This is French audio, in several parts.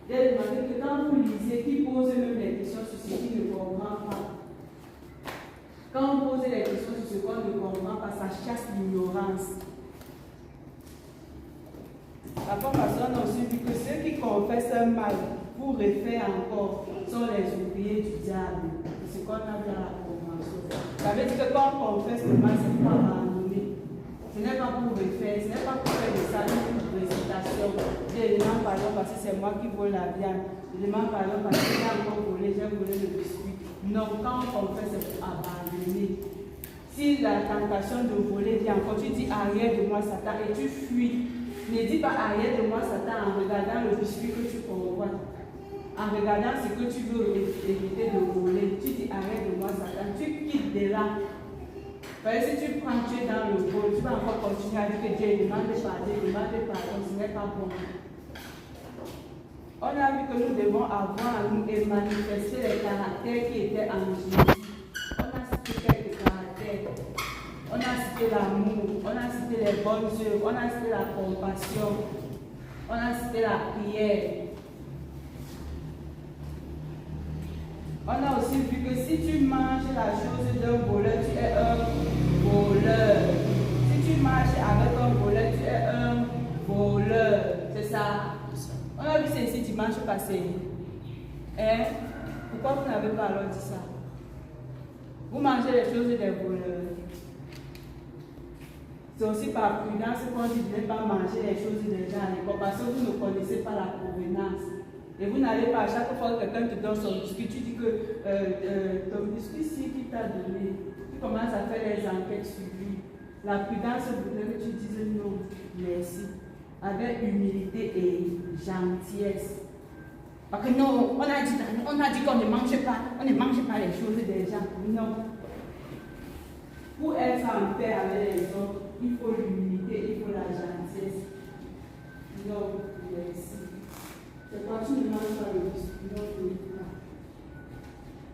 J'ai demandé que quand vous lisez, qui pose même des questions sur ce qui ne comprend pas. Quand on pose des questions sur ce qu'on ne comprend pas, ça chasse l'ignorance. La formation a aussi dit que ceux qui confessent un mal pour refaire encore sont les ouvriers du diable. C'est ce qu'on a vu à la convention. Ça veut dire que quand on confesse le mal, ce n'est pas abandonné. Ce n'est pas pour refaire, ce n'est pas pour faire des saluts pour récitation. Je demande pardon parce que c'est moi qui vole la viande. Je demande pardon parce que j'ai encore volé, j'ai volé le biscuit. Non, quand on confesse, c'est pour abandonner. Si la tentation de voler vient encore, tu dis arrière de moi Satan et tu fuis. Ne dis pas arrière de moi Satan en regardant le biscuit que tu convoites. En regardant ce que tu veux éviter de voler. Tu dis arrière de moi Satan, tu quittes de là. Parce que si tu prends, tu es dans le vol, tu vas encore continuer à dire que Dieu demande pardon, ce n'est pas bon. On a vu que nous devons avoir à nous et manifester les caractères qui étaient en Jésus. On a cité quelques caractères. On a cité l'amour, on a cité les bonnes œuvres, on a cité la compassion, on a cité la prière. On a aussi vu que si tu manges la chose d'un voleur, tu es un voleur. Si tu marches avec un voleur, tu es un voleur. C'est ça. On a vu ceci dimanche passé. Hein? Pourquoi vous n'avez pas alors dit ça? Vous mangez les choses des voleurs. C'est aussi par prudence qu'on dit de ne pas manger les choses des gens à l'école parce que vous ne connaissez pas la provenance. Et vous n'allez pas à chaque fois que quelqu'un te donne son biscuit, tu dis que ton biscuit, si qui t'a donné, tu commences à faire les enquêtes sur lui. La prudence voudrait que tu dises non, merci, avec humilité et gentillesse. Parce que non, on a dit qu'on ne mange pas les choses des gens. Non. Pour être en paix avec les autres, il faut l'humilité, il faut la gentillesse. Non, merci. C'est quand tu ne manges pas le biscuit, non,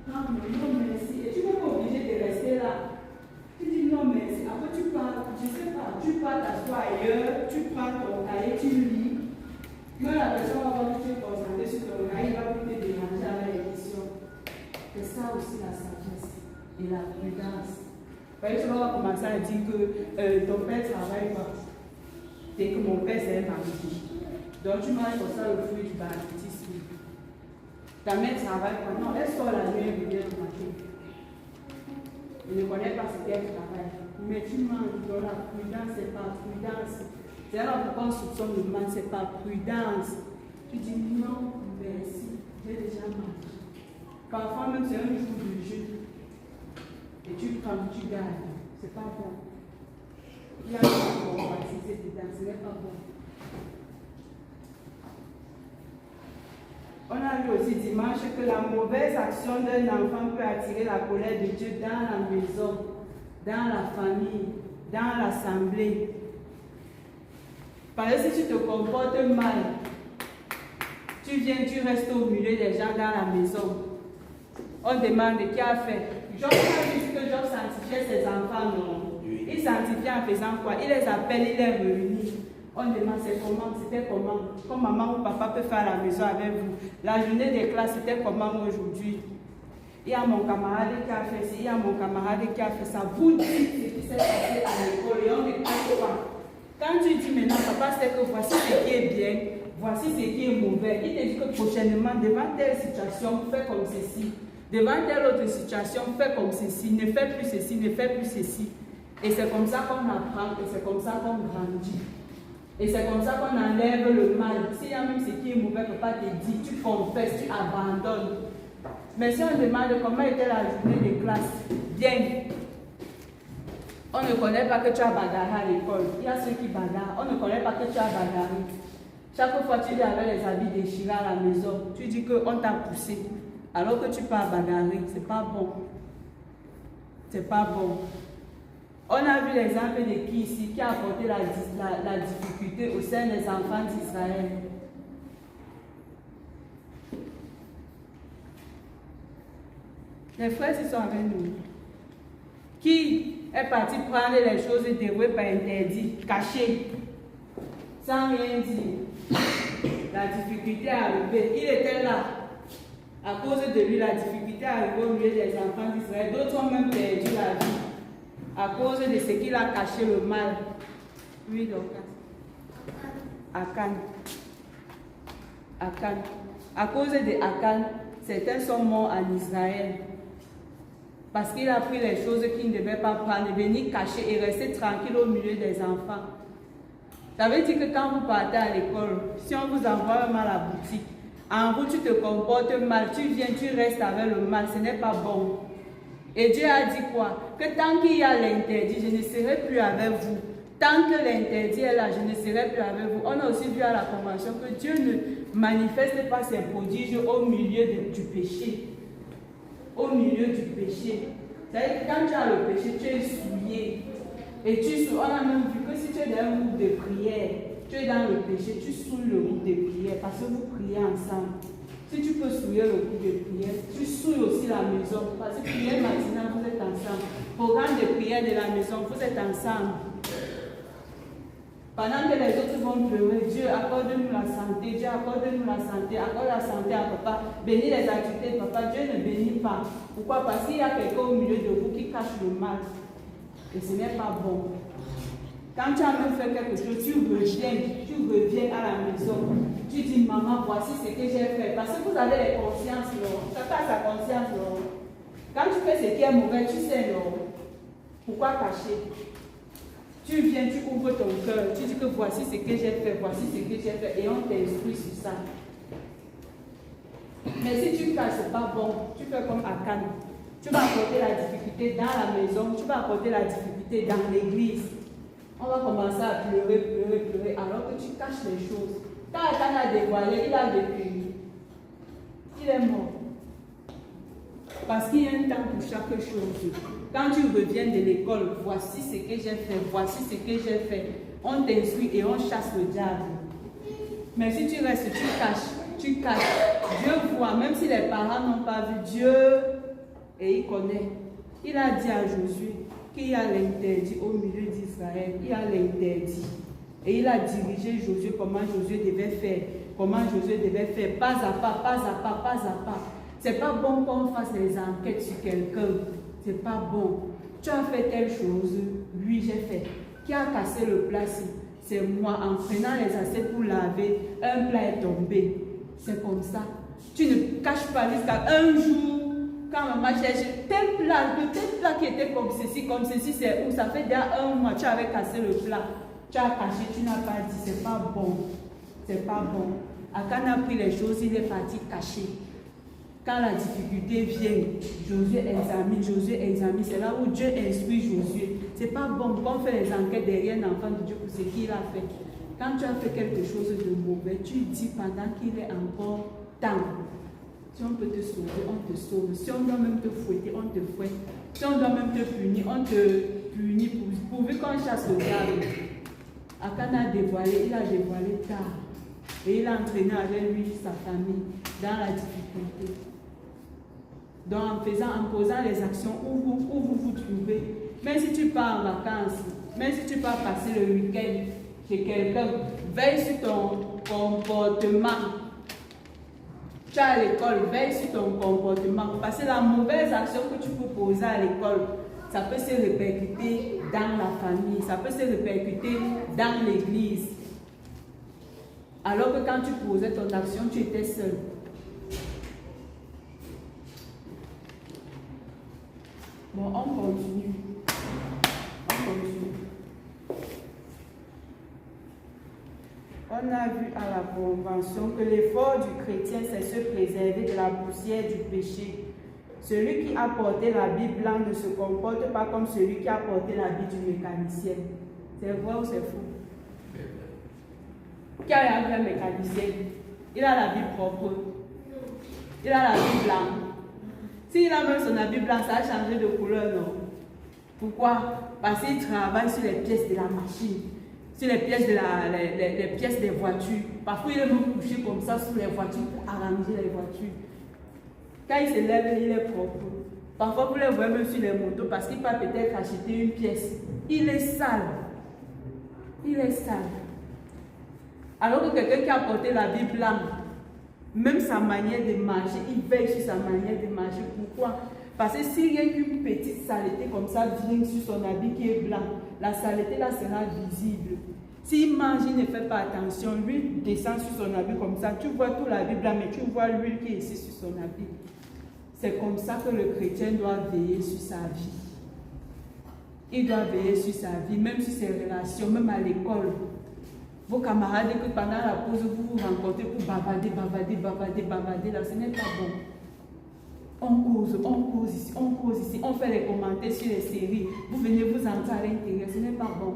non, merci. Et tu n'es pas obligé de rester là. Tu dis non, merci. Après, tu pars, je ne sais pas, tu pars t'asseoir ailleurs, tu prends ton cahier, tu lis. Quand la personne va voir que tu es concentré sur ton cahier, il va plus te déranger avec les questions. C'est ça aussi la sagesse et la prudence. Parce que tu vas commencer à dire que ton père travaille pas. Et que mon père c'est un banquier. Donc tu manges pour ça le fruit du banquitisme. Ta mère travaille pas. Non, elle sort la nuit et revient le matin. Je ne connais pas ce qu'elle travaille. Mais tu manges. Donc la prudence, c'est pas prudence. C'est alors pourquoi on soupçonne le mal, c'est pas prudence. Tu dis non, merci, j'ai déjà mangé. Parfois même c'est un jour de jeûne. Et tu prends, tu gardes. C'est pas bon. Il y a une compatibilité dedans, ce n'est pas bon. On a vu aussi dimanche que la mauvaise action d'un enfant peut attirer la colère de Dieu dans la maison, dans la famille, dans l'assemblée. Parce que si tu te comportes mal, tu viens, tu restes au milieu des gens dans la maison. On demande qui a fait. Job a dit que Job sanctifiait ses enfants, non? Il sanctifiait en faisant quoi? Il les appelle, il les réunit. On demande c'est comment, c'était comment? Comme maman ou papa peut faire à la maison avec vous. La journée des classes, c'était comment aujourd'hui? Il y a mon camarade qui a fait ci, il y a mon camarade qui a fait ça. Vous dites ce qui s'est passé à l'école et on ne parle pas. Quand tu dis maintenant, papa sait que voici ce qui est bien, voici ce qui est mauvais, il te dit que prochainement, devant telle situation, fais comme ceci. Devant telle autre situation, fais comme ceci, ne fais plus ceci, ne fais plus ceci. Et c'est comme ça qu'on apprend, et c'est comme ça qu'on grandit. Et c'est comme ça qu'on enlève le mal. S'il y a même ce qui est mauvais, papa te dit, tu confesses, tu abandonnes. Mais si on demande comment était la journée de classe, bien. On ne connaît pas que tu as bagarré à l'école. Il y a ceux qui bagarrent. On ne connaît pas que tu as bagarré. Chaque fois tu viens avec les habits déchirés à la maison, tu dis qu'on t'a poussé. Alors que tu pars bagarrer, c'est pas bon. C'est pas bon. On a vu l'exemple de qui ici qui a apporté la difficulté au sein des enfants d'Israël. Les frères, ils sont avec nous. Qui est parti prendre les choses dévouées par interdit, cachées, sans rien dire. la difficulté est arrivée. Il était là. À cause de lui, la difficulté est arrivée au milieu des enfants d'Israël. D'autres ont même perdu la vie à cause de ce qu'il a caché le mal. Oui, donc. Akan. Akan. À cause de Akan, certains sont morts en Israël. Parce qu'il a pris les choses qu'il ne devait pas prendre, venir cacher et rester tranquille au milieu des enfants. Ça veut dire que quand vous partez à l'école, si on vous envoie mal à la boutique, en route tu te comportes mal, tu viens, tu restes avec le mal, ce n'est pas bon. Et Dieu a dit quoi? Que tant qu'il y a l'interdit, je ne serai plus avec vous. Tant que l'interdit est là, je ne serai plus avec vous. On a aussi vu à la convention que Dieu ne manifeste pas ses prodiges au milieu du péché. Au milieu du péché. C'est-à-dire que quand tu as le péché, tu es souillé. Et on a même vu que si tu es dans un groupe de prière, tu es dans le péché, tu souilles le groupe de prière parce que vous priez ensemble. Si tu peux souiller le groupe de prière, tu souilles aussi la maison parce que prière matinale, vous êtes ensemble. Programme de prière de la maison, vous êtes ensemble. Pendant que les autres vont pleurer, Dieu accorde-nous la santé, Dieu accorde-nous la santé, accorde la santé à papa, bénis les activités de papa, Dieu ne bénit pas. Pourquoi? Parce qu'il y a quelqu'un au milieu de vous qui cache le mal. Et ce n'est pas bon. Quand tu as même fait quelque chose, tu reviens à la maison. Tu dis, maman, voici ce que j'ai fait. Parce que vous avez les consciences, non? Chacun a sa conscience, non? Quand tu fais ce qui est mauvais, tu sais, non? Pourquoi cacher? Tu viens, tu ouvres ton cœur, tu dis que voici ce que j'ai fait, voici ce que j'ai fait, et on t'instruit sur ça. Mais si tu caches, ce n'est pas bon. Tu fais comme Akan. Tu vas apporter la difficulté dans la maison, tu vas apporter la difficulté dans l'église. On va commencer à pleurer, alors que tu caches les choses. Quand Akan a dévoilé, il a vécu. Il est mort. Parce qu'il y a un temps pour chaque chose. Quand tu reviens de l'école, voici ce que j'ai fait, voici ce que j'ai fait. On t'instruit et on chasse le diable. Mais si tu restes, tu caches. Dieu voit, même si les parents n'ont pas vu, Dieu, et il connaît. Il a dit à Josué qu'il y a l'interdit au milieu d'Israël. Il y a l'interdit. Et il a dirigé Josué comment Josué devait faire, pas à pas, pas à pas, pas à pas. C'est pas bon qu'on fasse des enquêtes sur quelqu'un. C'est pas bon. Tu as fait telle chose, lui j'ai fait. Qui a cassé le plat? C'est moi. En prenant les assiettes pour laver, un plat est tombé. C'est comme ça. Tu ne caches pas jusqu'à un jour, quand maman cherche tel plat qui était comme ceci, c'est où? Ça fait déjà un mois, tu avais cassé le plat. Tu as caché, tu n'as pas dit, c'est pas bon. C'est pas bon. Akan a pris les choses, il est parti cacher. Quand la difficulté vient, Josué examine. C'est là où Dieu instruit Josué. C'est pas bon qu'on fait les enquêtes derrière un enfant de Dieu pour ce qu'il a fait. Quand tu as fait quelque chose de mauvais, tu dis pendant qu'il est encore temps. Si on peut te sauver, on te sauve. Si on doit même te fouetter, on te fouette. Si on doit même te punir, on te punit pourvu qu'on chasse le diable. Akan a dévoilé, il a dévoilé tard. Et il a entraîné avec lui sa famille dans la difficulté. Donc en posant les actions où vous trouvez, même si tu pars en vacances, même si tu pars passer le week-end chez quelqu'un, veille sur ton comportement. Tu es à l'école, veille sur ton comportement. Parce que la mauvaise action que tu peux poser à l'école, ça peut se répercuter dans la famille, ça peut se répercuter dans l'église. Alors que quand tu posais ton action, tu étais seul. Bon, on continue. On a vu à la convention que l'effort du chrétien, c'est se préserver de la poussière du péché. Celui qui a porté l'habit blanc ne se comporte pas comme celui qui a porté l'habit du mécanicien. C'est vrai ou c'est faux? Qui a l'habit d'un mécanicien? Il a l'habit propre. Il a l'habit blanc. S'il a même son habit blanc, ça a changé de couleur, non? Pourquoi? Parce qu'il travaille sur les pièces de la machine, sur les pièces, les pièces des voitures. Parfois, il est même couché comme ça sur les voitures pour arranger les voitures. Quand il se lève, il est propre. Parfois, vous les voyez même sur les motos parce qu'il peut peut-être acheter une pièce. Il est sale. Il est sale. Alors que quelqu'un qui a porté l'habit blanc, même sa manière de marcher, il veille sur sa manière de marcher. Pourquoi? Parce que s'il y a qu'une petite saleté comme ça vient sur son habit qui est blanc, la saleté là sera visible. S'il mange, il ne fait pas attention, l'huile descend sur son habit comme ça. Tu vois tout l'habit blanc, mais tu vois l'huile qui est ici sur son habit. C'est comme ça que le chrétien doit veiller sur sa vie. Il doit veiller sur sa vie, même sur ses relations, même à l'école. Vos camarades, que pendant la pause, vous vous rencontrez pour bavarder, là, ce n'est pas bon. On cause ici, on fait les commentaires sur les séries. Vous venez vous entrer à l'intérieur, ce n'est pas bon.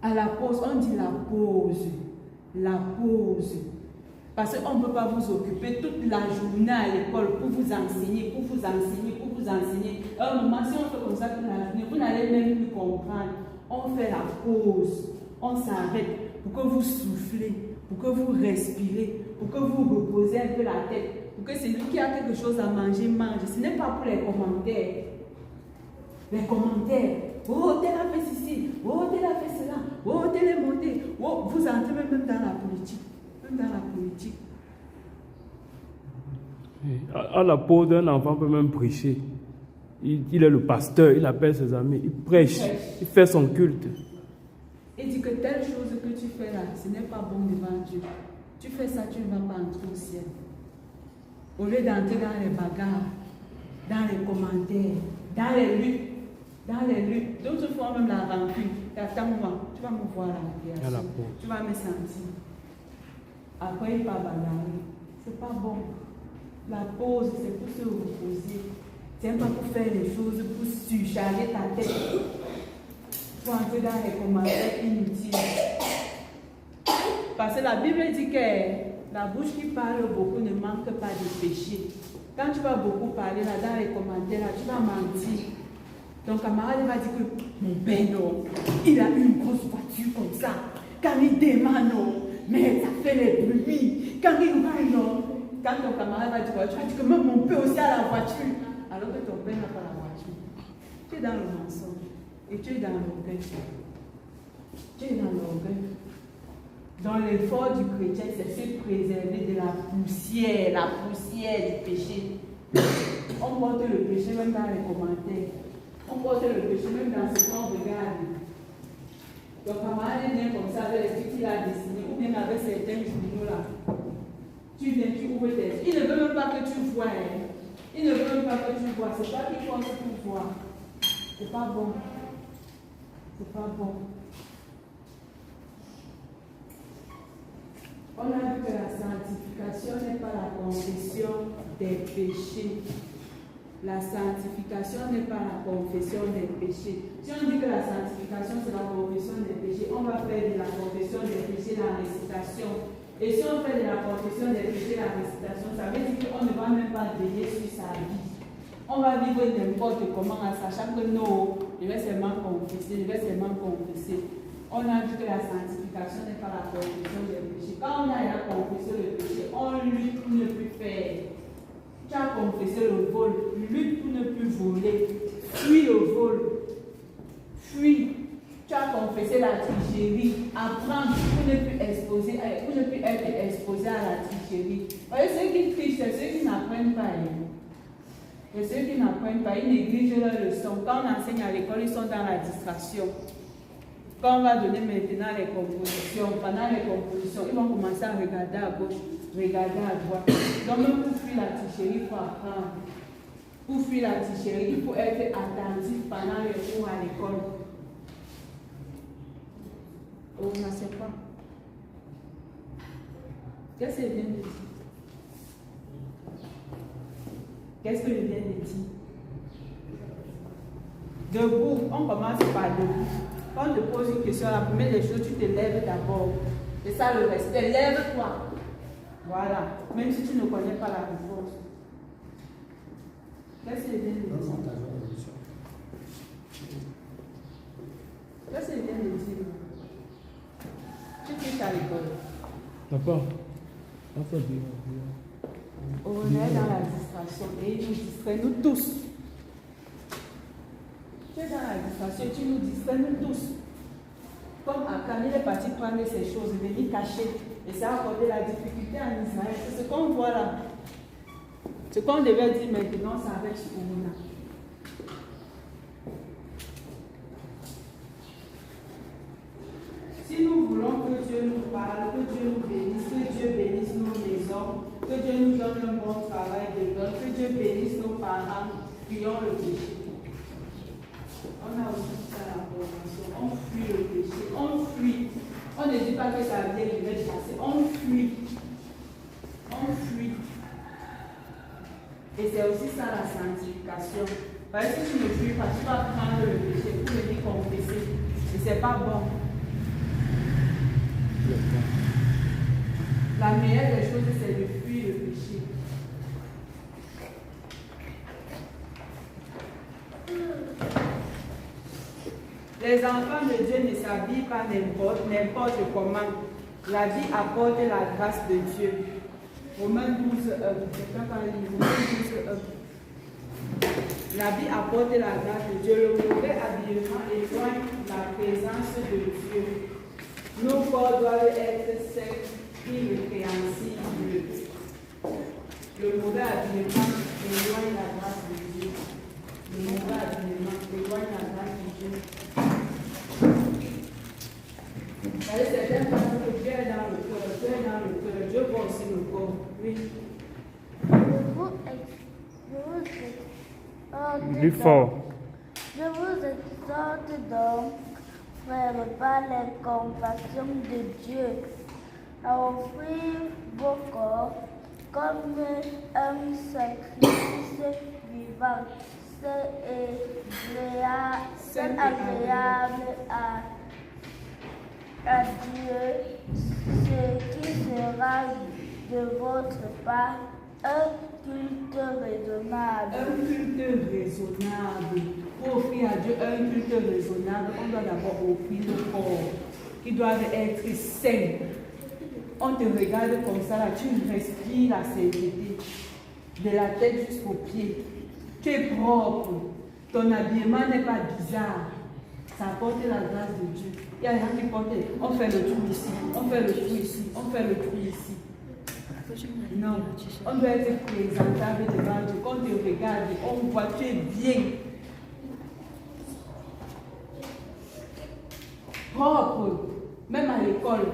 À la pause, on dit la pause. La pause. Parce qu'on ne peut pas vous occuper toute la journée à l'école pour vous enseigner. À un moment, si on fait comme ça toute la journée, vous n'allez même plus comprendre. On fait la pause. On s'arrête pour que vous soufflez, pour que vous respirez, pour que vous reposez un peu la tête, pour que celui qui a quelque chose à manger, mange. Ce n'est pas pour les commentaires. Les commentaires. Oh, tel a fait ceci. Oh, tel a fait cela. Oh, tel est monté. Oh, vous entrez même dans la politique. À la pause, un enfant peut même prêcher. Il est le pasteur, il appelle ses amis, il prêche, il fait son culte. Il dit que telle chose que tu fais là, ce n'est pas bon devant Dieu. Tu fais ça, tu ne vas pas entrer au ciel. Au lieu d'entrer dans les bagarres, dans les commentaires, dans les luttes, d'autres fois même la rancune. Attends-moi, tu vas me voir à la création, tu vas me sentir. Après, il va bagarrer. C'est pas bon. La pause, c'est pour se reposer. C'est pas pour faire les choses, pour surcharger ta tête. Pour entrer dans les commentaires inutiles. Parce que la Bible dit que la bouche qui parle beaucoup ne manque pas de péché. Quand tu vas beaucoup parler là, dans les commentaires, là, tu vas mentir. Ton camarade va dire que mon père, non, il a une grosse voiture comme ça. Quand il démarre, non, mais ça fait les bruits. Quand il va, non. Quand ton camarade va dire quoi, tu vas dire que même mon père aussi a la voiture. Alors que ton père n'a pas la voiture. Tu es dans le mensonge. Et tu es dans l'orgueil. Dans l'effort du chrétien, c'est se préserver de la poussière du péché. On porte le péché même dans les commentaires. On porte le péché même dans ce qu'on regarde. Donc, camarade vient comme ça avec les trucs qu'il a dessinés, ou bien avec certains journaux là. Tu viens, tu ouvres tes yeux. Il ne veut même pas que tu vois. Il ne veut même pas que tu vois. C'est pas qu'il pense pour voir. C'est pas bon. C'est pas bon. On a vu que la sanctification n'est pas la confession des péchés. La sanctification n'est pas la confession des péchés. Si on dit que la sanctification c'est la confession des péchés, on va faire de la confession des péchés la récitation. Et si on fait de la confession des péchés la récitation, ça veut dire qu'on ne va même pas veiller sur sa vie. On va vivre n'importe comment en sachant que non, je vais seulement confesser. On a vu que la sanctification n'est pas la confession des péchés. Quand on a la confession des péchés, on lutte pour ne plus faire. Tu as confessé le vol, lutte pour ne plus voler, fuis le vol, fuis. Tu as confessé la tricherie, apprends pour ne plus être exposé à la tricherie. Voyez, ceux qui trichent, c'est ceux qui n'apprennent pas. Et ceux qui n'apprennent pas, ils négligent leurs leçons. Quand on enseigne à l'école, ils sont dans la distraction. Quand on va donner maintenant les compositions, pendant les compositions, ils vont commencer à regarder à gauche, regarder à droite. Donc même pour fuir la tricherie, il faut apprendre. Pour fuir la tricherie, il faut être attentif pendant les cours à l'école. On ne sait pas. Qu'est-ce que je viens de dire? Qu'est-ce que je viens de dire? Debout, on commence par debout. Quand on te pose une question, la première des choses, tu te lèves d'abord. C'est ça le respect. Lève-toi. Voilà. Même si tu ne connais pas la réponse. Qu'est-ce que je viens de dire? Qu'est-ce que je viens de dire? Tu quittes à l'école. D'accord. On est dans la distraction et il nous distrait, nous tous. Tu es dans la distraction et tu nous distrais, nous tous. Comme Akan, il est parti prendre ces choses, venir cacher. Et ça a apporté la difficulté en Israël. C'est ce qu'on voit là. Ce qu'on devait dire maintenant, c'est avec Ouna. Si nous voulons que Dieu nous parle, que Dieu nous bénisse, que Dieu bénisse nos maisons, que Dieu nous donne un bon travail dedans, que Dieu bénisse nos parents, fuyons le péché. On a aussi ça la formation. On fuit le péché. On fuit. On ne dit pas que ça vient de mettre passer. On fuit. On fuit. Et c'est aussi ça la sanctification. Parce que si tu ne fuis pas, tu vas prendre le péché pour venir confesser. Et c'est pas bon. La meilleure des choses, c'est de fuir le péché. Les enfants de Dieu ne s'habillent pas n'importe comment. La vie apporte la grâce de Dieu. Romains 12, la vie apporte la grâce de Dieu. Le mauvais habillement éloigne la présence de Dieu. Nos corps doivent être secs, irrépréhensibles. Le mauvais habillement éloigne la grâce de Dieu. Le mauvais habillement éloigne la grâce de Dieu. Certaines personnes que Dieu est dans le cœur, Dieu est dans le cœur, Dieu voit aussi le corps. Oui. Plus fort. Je vous exhorte donc, frères, par les compassions de Dieu, à offrir vos corps comme un sacrifice vivant, c'est agréable à Dieu, ce qui sera de votre part un culte raisonnable. Un culte raisonnable. Pour offrir à Dieu un culte raisonnable, on doit d'abord offrir le corps, qui doivent être sains. On te regarde comme ça, là, tu respires la sainteté, de la tête jusqu'aux pieds. Tu es propre, ton habillement n'est pas bizarre. Ça apporte la grâce de Dieu. Il y a des gens qui portent, on fait le trou ici, on fait le trou ici, on fait le trou ici. Non, on doit être présentable devant Dieu. Quand on te regarde, on voit, tu es bien. Propre, même à l'école.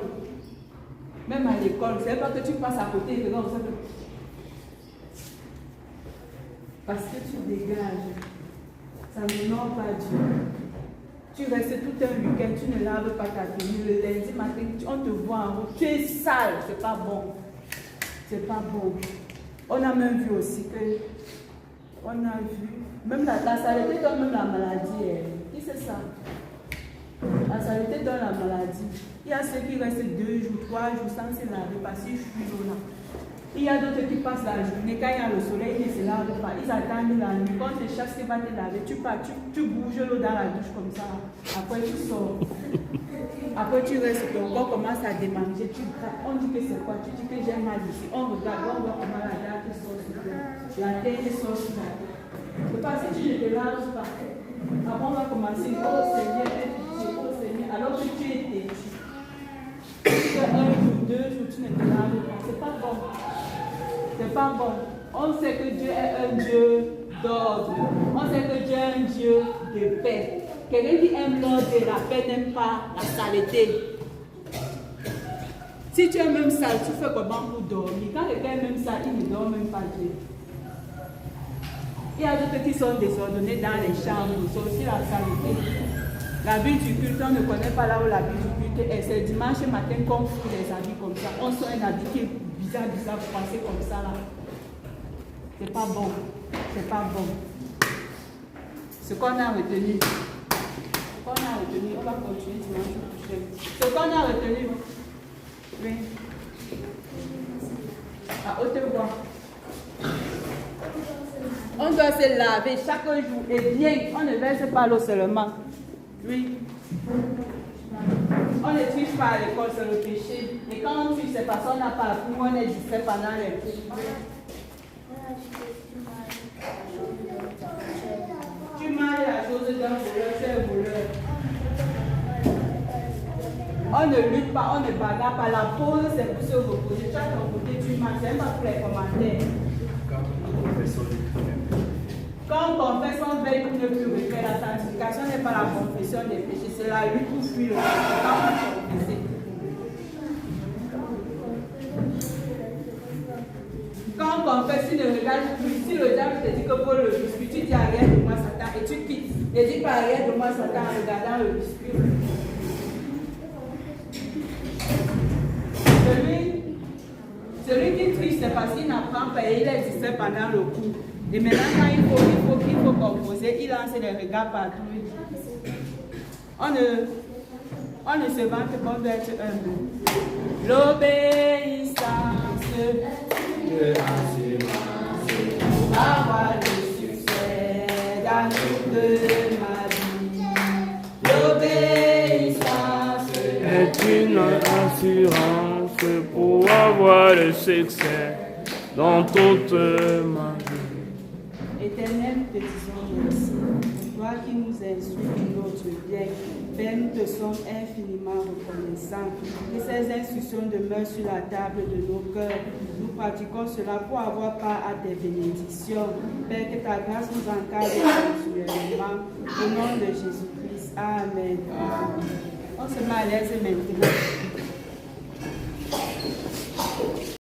Même à l'école, c'est pas que tu passes à côté et que non, parce que tu dégages. Ça n'honore pas Dieu. Tu restes tout un week-end, tu ne laves pas ta tenue. Le lundi matin, on te voit en route. Tu es sale, c'est pas bon. C'est pas bon. On a même vu aussi que, on a vu, même la saleté donne même la maladie. Qui c'est ça? La saleté donne la maladie. Il y a ceux qui restent 2 jours, 3 jours sans se laver parce qu'ils fuient l'eau là. Il y a d'autres qui passent la journée, quand il y a le soleil, ils ne se lavent pas. Ils attendent la nuit. Quand tu cherches qui va te laver, tu pars, tu bouges l'eau dans la douche comme ça. Après tu sors. Après tu restes, ton corps commence à démanger, tu grattes. On dit que c'est quoi? Tu dis que j'ai mal ici. On regarde, on voit comment la date sort sur toi. La tête sort sur la tête. C'est parce que tu ne te laves pas. Après on va commencer, oh Seigneur, oh Seigneur, alors que tu es têtu. Tu fais 1 jour, 2 jours, tu ne te laves pas. C'est pas bon. C'est pas bon. On sait que Dieu est un Dieu d'ordre. On sait que Dieu est un Dieu de paix. Quelqu'un qui aime l'ordre et la paix n'aime pas la saleté. Si tu es même sale, tu fais comment pour dormir? Quand quelqu'un est même sale, il ne dort même pas bien. Il y a d'autres qui sont désordonnés dans les chambres. C'est aussi la saleté. La vie du culte, on ne connaît pas là où la vie du culte est. C'est dimanche matin qu'on fout les habits comme ça. On sort un habit qui est bizarre, froissé comme ça là. C'est pas bon. C'est pas bon. Ce qu'on a retenu. Ce qu'on a retenu, on va continuer dimanche prochain. Ce qu'on a retenu. Oui. À haute voix. On doit se laver chaque jour et bien. On ne verse pas l'eau seulement. Oui. On ne triche pas à l'école, c'est le péché. Et quand on triche, c'est parce qu'on n'a pas appris, on est distrait pendant les cours. Tu manges la chose d'un voleur, c'est un voleur. On ne lutte pas, on ne bagarre pas. La pause, c'est pour se reposer. Tu as ton côté, tu marches. C'est pas pour les commentaires. Quand on confesse, on veille pour ne plus refaire. La sanctification n'est pas la confession des péchés, c'est la lutte pour fuir le péché. Quand on confesse. Quand on confesse, tu ne regardes plus. Si le diable te dit que pour le biscuit, tu dis arrière de moi, Satan, et tu quittes. Ne dis pas arrière de moi, Satan, en regardant le biscuit. Celui qui triche, c'est parce qu'il n'apprend pas et il est distrait pendant le cours. Et maintenant, quand il faut composer, il lance les regards partout. On ne se vante qu'on doit être humble. L'obéissance pour avoir le succès dans toute ma vie. L'obéissance est une assurance pour avoir le succès dans toute ma vie. Éternel, te disons merci. Toi qui nous instruis pour notre bien, Père, nous te sommes infiniment reconnaissants. Que ces instructions demeurent sur la table de nos cœurs. Nous pratiquons cela pour avoir part à tes bénédictions. Père, que ta grâce nous encadre continuellement. Au nom de Jésus-Christ. Amen. On se met à l'aise maintenant.